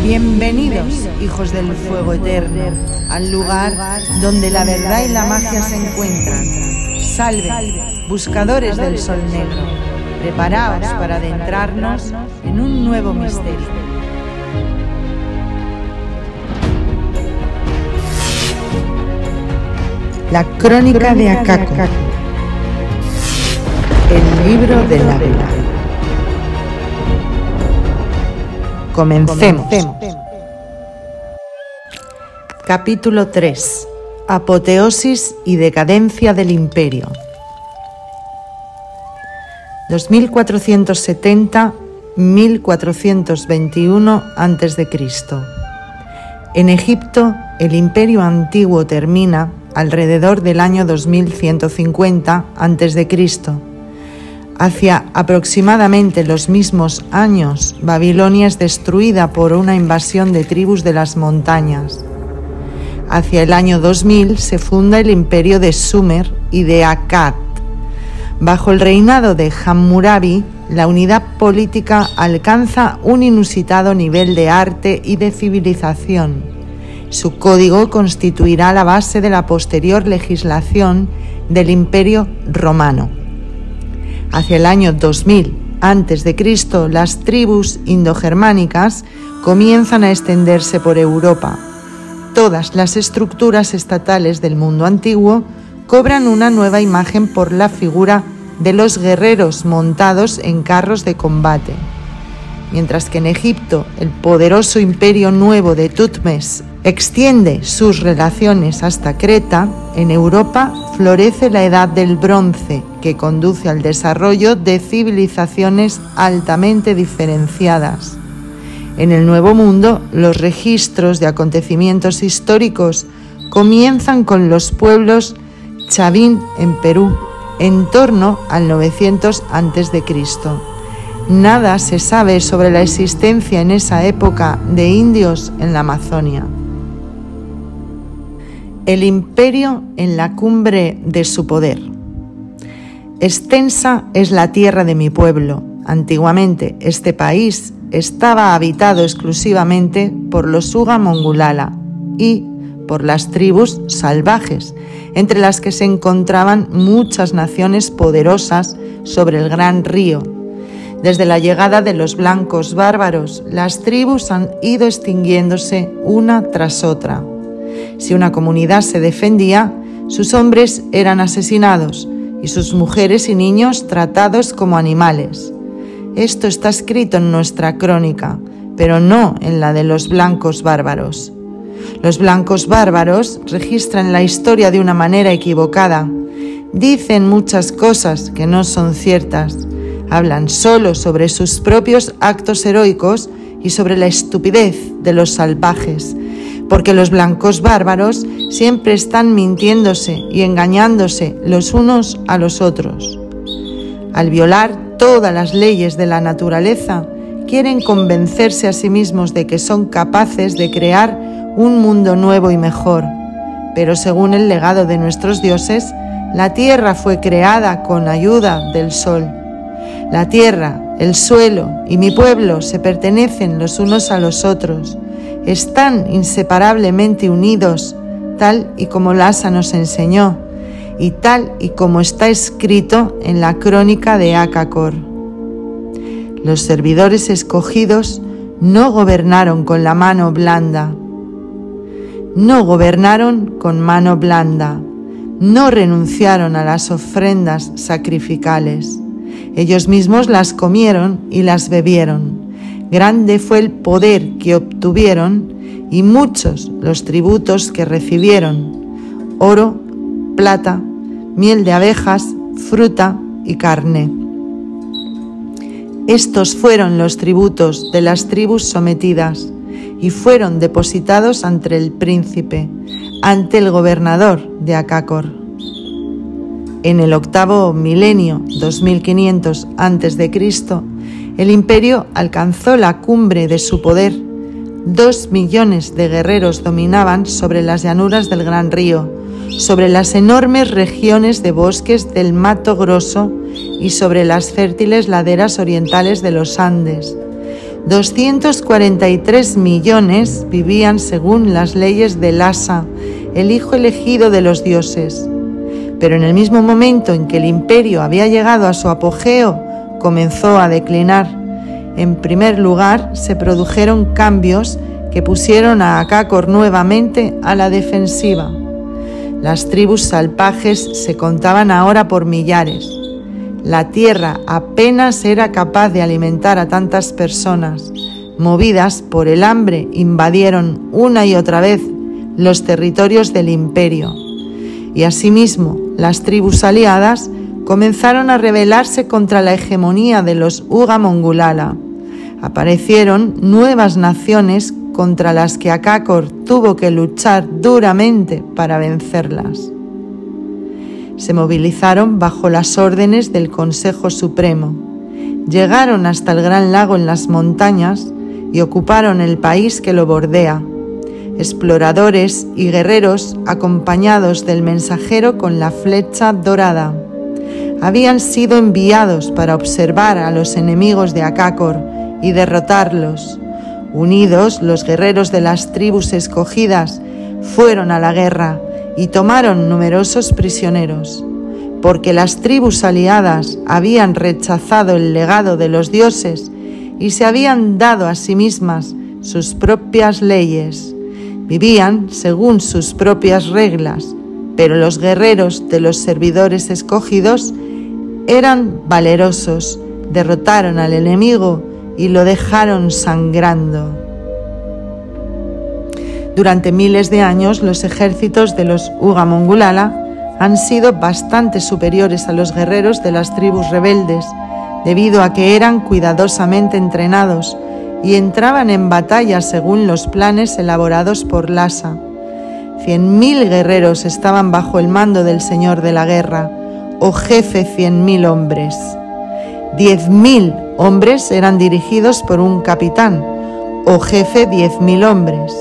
Bienvenidos, hijos del fuego eterno, al lugar donde la verdad y la magia se encuentran. Salve, buscadores del sol negro, preparaos para adentrarnos en un nuevo misterio. La crónica de Akako, el libro de la vida. Comencemos. Capítulo 3. Apoteosis y decadencia del imperio. 2470-1421 a.C. En Egipto, el imperio antiguo termina alrededor del año 2150 a.C. Hacia aproximadamente los mismos años, Babilonia es destruida por una invasión de tribus de las montañas. Hacia el año 2000 se funda el imperio de Sumer y de Akkad. Bajo el reinado de Hammurabi, la unidad política alcanza un inusitado nivel de arte y de civilización. Su código constituirá la base de la posterior legislación del imperio romano. Hacia el año 2000 a.C., las tribus indogermánicas comienzan a extenderse por Europa. Todas las estructuras estatales del mundo antiguo cobran una nueva imagen por la figura de los guerreros montados en carros de combate. Mientras que en Egipto el poderoso imperio nuevo de Tutmes extiende sus relaciones hasta Creta, en Europa florece la Edad del Bronce, que conduce al desarrollo de civilizaciones altamente diferenciadas. En el Nuevo Mundo, los registros de acontecimientos históricos comienzan con los pueblos Chavín en Perú, en torno al 900 a.C. Nada se sabe sobre la existencia en esa época de indios en la Amazonia. El imperio en la cumbre de su poder. Extensa es la tierra de mi pueblo. Antiguamente este país estaba habitado exclusivamente por los Uga Mongulala y por las tribus salvajes, entre las que se encontraban muchas naciones poderosas sobre el gran río. Desde la llegada de los blancos bárbaros, las tribus han ido extinguiéndose una tras otra. Si una comunidad se defendía, sus hombres eran asesinados y sus mujeres y niños tratados como animales. Esto está escrito en nuestra crónica, pero no en la de los blancos bárbaros. Los blancos bárbaros registran la historia de una manera equivocada. Dicen muchas cosas que no son ciertas. Hablan solo sobre sus propios actos heroicos y sobre la estupidez de los salvajes, porque los blancos bárbaros siempre están mintiéndose y engañándose los unos a los otros. Al violar todas las leyes de la naturaleza, quieren convencerse a sí mismos de que son capaces de crear un mundo nuevo y mejor. Pero según el legado de nuestros dioses, la tierra fue creada con ayuda del sol. La tierra, el suelo y mi pueblo se pertenecen los unos a los otros. Están inseparablemente unidos, tal y como Lhasa nos enseñó, y tal y como está escrito en la crónica de Akakor. Los servidores escogidos no gobernaron con la mano blanda. No gobernaron con mano blanda. No renunciaron a las ofrendas sacrificales. Ellos mismos las comieron y las bebieron. Grande fue el poder que obtuvieron y muchos los tributos que recibieron: oro, plata, miel de abejas, fruta y carne. Estos fueron los tributos de las tribus sometidas y fueron depositados ante el príncipe, ante el gobernador de Akakor. En el octavo milenio, 2500 a.C., el imperio alcanzó la cumbre de su poder. 2 millones de guerreros dominaban sobre las llanuras del Gran Río, sobre las enormes regiones de bosques del Mato Grosso y sobre las fértiles laderas orientales de los Andes. 243 millones vivían según las leyes de Lhasa, el hijo elegido de los dioses. Pero en el mismo momento en que el imperio había llegado a su apogeo, comenzó a declinar. En primer lugar, se produjeron cambios que pusieron a Acácor nuevamente a la defensiva. Las tribus salvajes se contaban ahora por millares. La tierra apenas era capaz de alimentar a tantas personas. Movidas por el hambre, invadieron una y otra vez los territorios del imperio. Y asimismo, las tribus aliadas comenzaron a rebelarse contra la hegemonía de los Uga Mongulala. Aparecieron nuevas naciones contra las que Acácor tuvo que luchar duramente para vencerlas. Se movilizaron bajo las órdenes del Consejo Supremo. Llegaron hasta el Gran Lago en las montañas y ocuparon el país que lo bordea. Exploradores y guerreros acompañados del mensajero con la flecha dorada. Habían sido enviados para observar a los enemigos de Acácor y derrotarlos. Unidos, los guerreros de las tribus escogidas fueron a la guerra y tomaron numerosos prisioneros, porque las tribus aliadas habían rechazado el legado de los dioses y se habían dado a sí mismas sus propias leyes. Vivían según sus propias reglas, pero los guerreros de los servidores escogidos eran valerosos, derrotaron al enemigo y lo dejaron sangrando. Durante miles de años, los ejércitos de los Uga Mongulala han sido bastante superiores a los guerreros de las tribus rebeldes, debido a que eran cuidadosamente entrenados y entraban en batalla según los planes elaborados por Lhasa. 100.000 guerreros estaban bajo el mando del Señor de la Guerra, o jefe 100.000 hombres. 10.000 hombres eran dirigidos por un capitán, o jefe 10.000 hombres.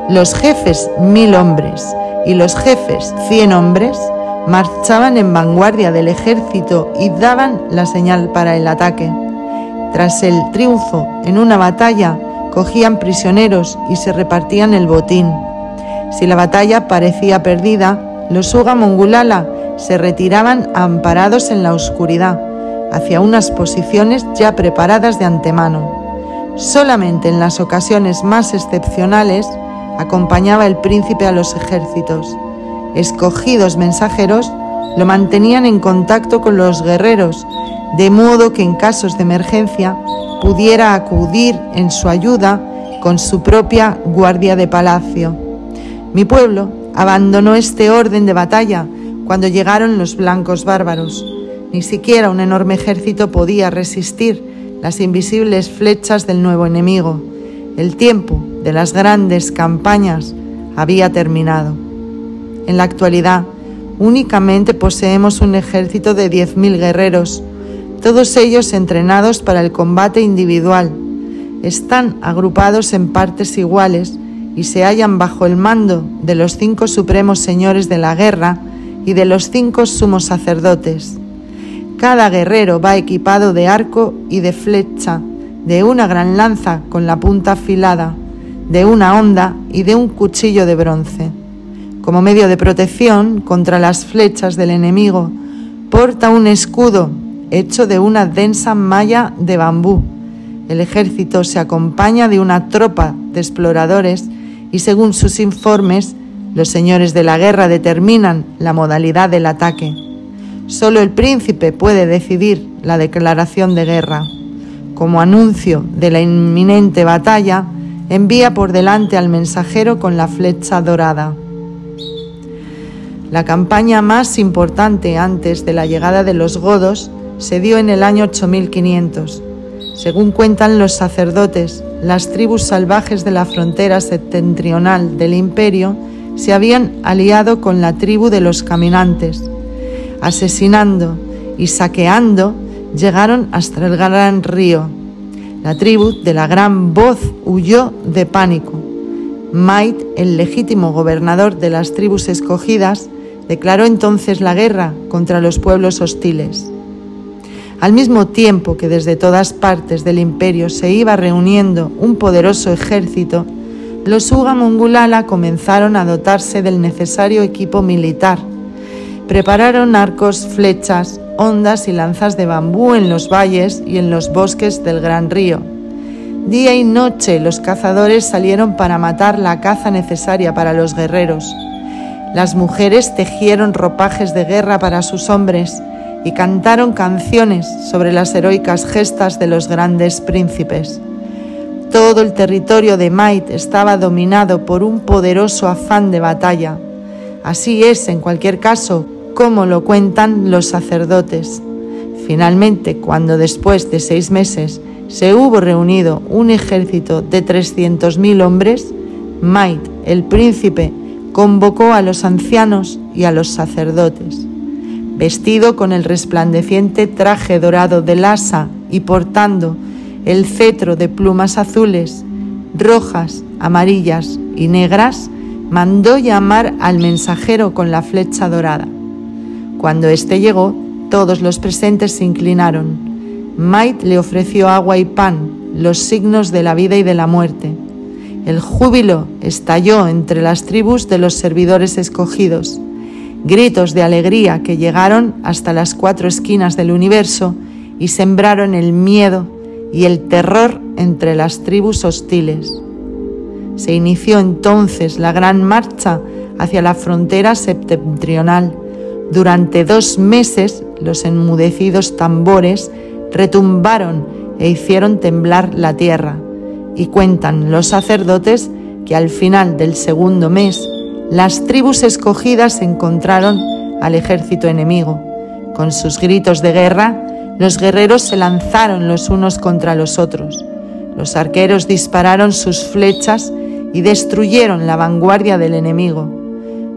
Los jefes 1.000 hombres y los jefes 100 hombres marchaban en vanguardia del ejército y daban la señal para el ataque. Tras el triunfo en una batalla, cogían prisioneros y se repartían el botín. Si la batalla parecía perdida, los Uga Mongulala se retiraban amparados en la oscuridad, hacia unas posiciones ya preparadas de antemano. Solamente en las ocasiones más excepcionales acompañaba el príncipe a los ejércitos. Escogidos mensajeros lo mantenían en contacto con los guerreros, de modo que en casos de emergencia pudiera acudir en su ayuda con su propia guardia de palacio. Mi pueblo abandonó este orden de batalla cuando llegaron los blancos bárbaros. Ni siquiera un enorme ejército podía resistir las invisibles flechas del nuevo enemigo. El tiempo de las grandes campañas había terminado. En la actualidad, únicamente poseemos un ejército de 10.000 guerreros, todos ellos entrenados para el combate individual. Están agrupados en partes iguales y se hallan bajo el mando de los 5 supremos señores de la guerra y de los 5 sumos sacerdotes. Cada guerrero va equipado de arco y de flecha, de una gran lanza con la punta afilada, de una honda y de un cuchillo de bronce. Como medio de protección contra las flechas del enemigo, porta un escudo hecho de una densa malla de bambú. El ejército se acompaña de una tropa de exploradores y, según sus informes, los señores de la guerra determinan la modalidad del ataque. Solo el príncipe puede decidir la declaración de guerra. Como anuncio de la inminente batalla, envía por delante al mensajero con la flecha dorada. La campaña más importante antes de la llegada de los godos se dio en el año 8500. Según cuentan los sacerdotes, las tribus salvajes de la frontera septentrional del imperio se habían aliado con la tribu de los caminantes. Asesinando y saqueando, llegaron hasta el gran río. La tribu de la gran voz huyó de pánico. Mait, el legítimo gobernador de las tribus escogidas, declaró entonces la guerra contra los pueblos hostiles. Al mismo tiempo que desde todas partes del imperio se iba reuniendo un poderoso ejército, los Uga Mongulala comenzaron a dotarse del necesario equipo militar. Prepararon arcos, flechas, hondas y lanzas de bambú en los valles y en los bosques del gran río. Día y noche los cazadores salieron para matar la caza necesaria para los guerreros. Las mujeres tejieron ropajes de guerra para sus hombres y cantaron canciones sobre las heroicas gestas de los grandes príncipes. Todo el territorio de Maid estaba dominado por un poderoso afán de batalla. Así es, en cualquier caso, como lo cuentan los sacerdotes. Finalmente, cuando después de 6 meses se hubo reunido un ejército de 300.000 hombres, Maid, el príncipe, convocó a los ancianos y a los sacerdotes. Vestido con el resplandeciente traje dorado del asa y portando el cetro de plumas azules, rojas, amarillas y negras, mandó llamar al mensajero con la flecha dorada. Cuando éste llegó, todos los presentes se inclinaron. Maid le ofreció agua y pan, los signos de la vida y de la muerte. El júbilo estalló entre las tribus de los servidores escogidos. Gritos de alegría que llegaron hasta las 4 esquinas del universo y sembraron el miedo y el terror entre las tribus hostiles. Se inició entonces la gran marcha hacia la frontera septentrional. Durante 2 meses los enmudecidos tambores retumbaron e hicieron temblar la tierra, y cuentan los sacerdotes que al final del 2.º mes las tribus escogidas encontraron al ejército enemigo. Con sus gritos de guerra, los guerreros se lanzaron los unos contra los otros. Los arqueros dispararon sus flechas y destruyeron la vanguardia del enemigo.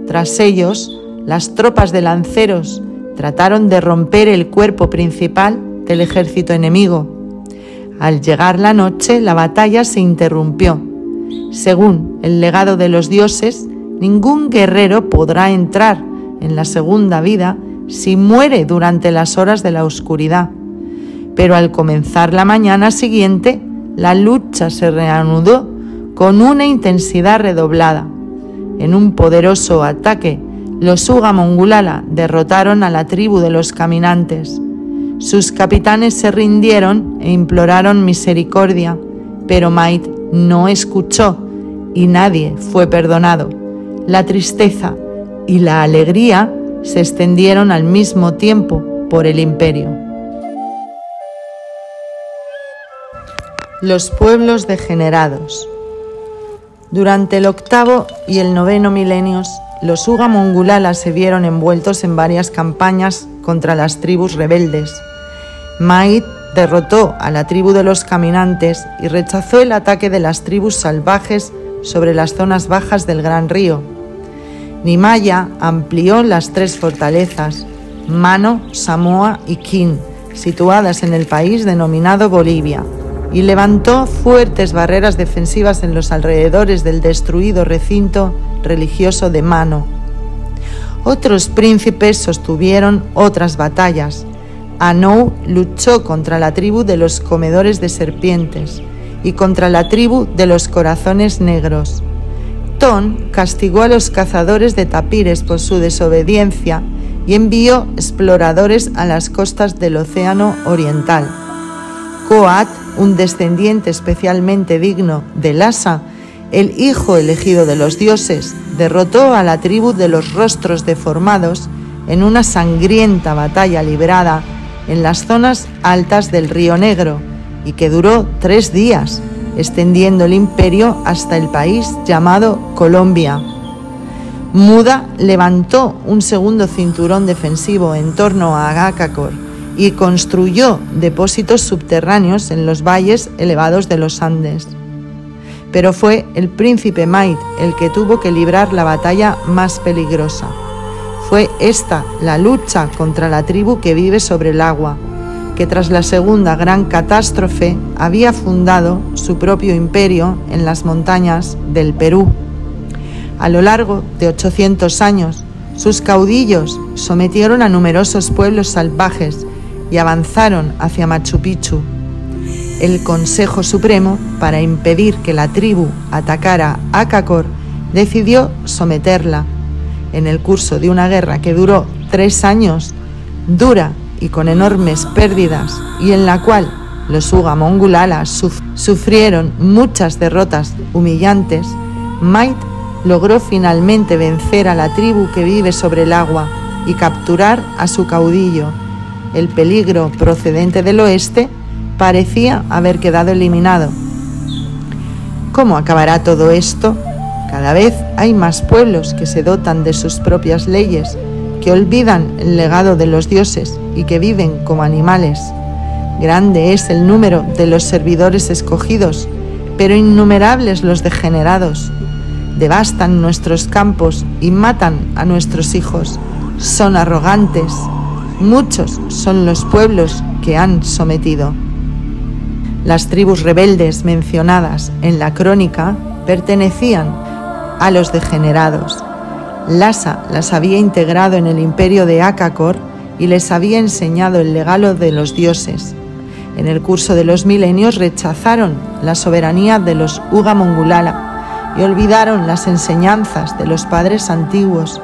Tras ellos, las tropas de lanceros trataron de romper el cuerpo principal del ejército enemigo. Al llegar la noche, la batalla se interrumpió. Según el legado de los dioses, ningún guerrero podrá entrar en la segunda vida si muere durante las horas de la oscuridad. Pero al comenzar la mañana siguiente, la lucha se reanudó con una intensidad redoblada. En un poderoso ataque, los Uga Mongulala derrotaron a la tribu de los caminantes. Sus capitanes se rindieron e imploraron misericordia, pero Maid no escuchó y nadie fue perdonado. La tristeza y la alegría se extendieron al mismo tiempo por el imperio. Los pueblos degenerados. Durante el 8º y el 9º milenios, los Uga Mongulala se vieron envueltos en varias campañas contra las tribus rebeldes. Maid derrotó a la tribu de los caminantes y rechazó el ataque de las tribus salvajes sobre las zonas bajas del Gran Río. Nimaya amplió las 3 fortalezas, Mano, Samoa y Kin, situadas en el país denominado Bolivia, y levantó fuertes barreras defensivas en los alrededores del destruido recinto religioso de Mano. Otros príncipes sostuvieron otras batallas. Anou luchó contra la tribu de los comedores de serpientes y contra la tribu de los corazones negros. Ton castigó a los cazadores de tapires por su desobediencia y envió exploradores a las costas del Océano Oriental. Coat, un descendiente especialmente digno de Lhasa, el hijo elegido de los dioses, derrotó a la tribu de los rostros deformados en una sangrienta batalla librada en las zonas altas del Río Negro y que duró 3 días, extendiendo el imperio hasta el país llamado Colombia. Muda levantó un segundo cinturón defensivo en torno a Agacacor y construyó depósitos subterráneos en los valles elevados de los Andes. Pero fue el príncipe Maid el que tuvo que librar la batalla más peligrosa. Fue esta la lucha contra la tribu que vive sobre el agua, que tras la segunda gran catástrofe había fundado su propio imperio en las montañas del Perú. A lo largo de 800 años, sus caudillos sometieron a numerosos pueblos salvajes y avanzaron hacia Machu Picchu. El Consejo Supremo, para impedir que la tribu atacara a Kakor, decidió someterla. En el curso de una guerra que duró 3 años, dura y con enormes pérdidas, y en la cual los Uga Mongulala sufrieron muchas derrotas humillantes, Mait logró finalmente vencer a la tribu que vive sobre el agua y capturar a su caudillo. El peligro procedente del oeste parecía haber quedado eliminado. ¿Cómo acabará todo esto? Cada vez hay más pueblos que se dotan de sus propias leyes, que olvidan el legado de los dioses y que viven como animales. Grande es el número de los servidores escogidos, pero innumerables los degenerados. Devastan nuestros campos y matan a nuestros hijos. Son arrogantes. Muchos son los pueblos que han sometido. Las tribus rebeldes mencionadas en la crónica pertenecían a los degenerados. Lhasa las había integrado en el imperio de Akakor y les había enseñado el legado de los dioses. En el curso de los milenios rechazaron la soberanía de los Uga Mongulala y olvidaron las enseñanzas de los padres antiguos.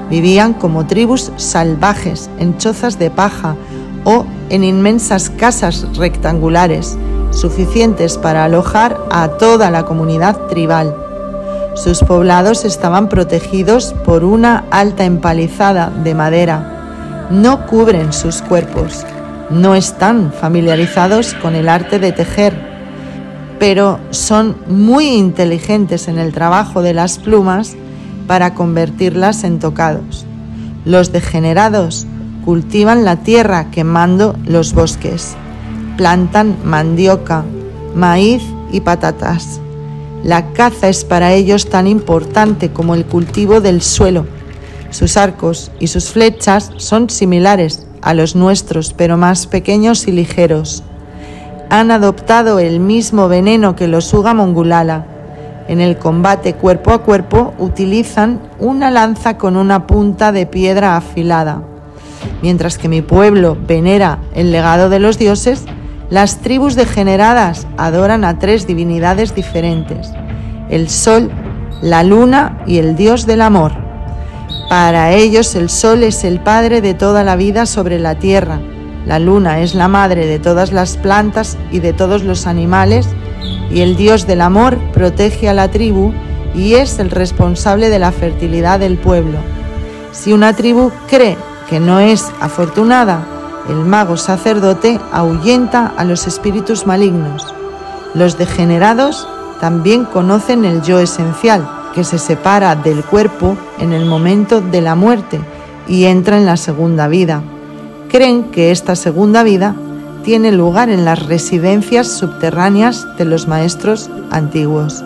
Vivían como tribus salvajes en chozas de paja o en inmensas casas rectangulares, suficientes para alojar a toda la comunidad tribal. Sus poblados estaban protegidos por una alta empalizada de madera. No cubren sus cuerpos. No están familiarizados con el arte de tejer, pero son muy inteligentes en el trabajo de las plumas para convertirlas en tocados. Los degenerados cultivan la tierra quemando los bosques. Plantan mandioca, maíz y patatas. La caza es para ellos tan importante como el cultivo del suelo. Sus arcos y sus flechas son similares a los nuestros, pero más pequeños y ligeros. Han adoptado el mismo veneno que los Uga Mongulala. En el combate cuerpo a cuerpo utilizan una lanza con una punta de piedra afilada. Mientras que mi pueblo venera el legado de los dioses, las tribus degeneradas adoran a 3 divinidades diferentes: el sol, la luna y el dios del amor. Para ellos el sol es el padre de toda la vida sobre la tierra, la luna es la madre de todas las plantas y de todos los animales, y el dios del amor protege a la tribu y es el responsable de la fertilidad del pueblo. Si una tribu cree que no es afortunada, el mago sacerdote ahuyenta a los espíritus malignos. Los degenerados también conocen el yo esencial, que se separa del cuerpo en el momento de la muerte y entra en la segunda vida. Creen que esta segunda vida tiene lugar en las residencias subterráneas de los maestros antiguos.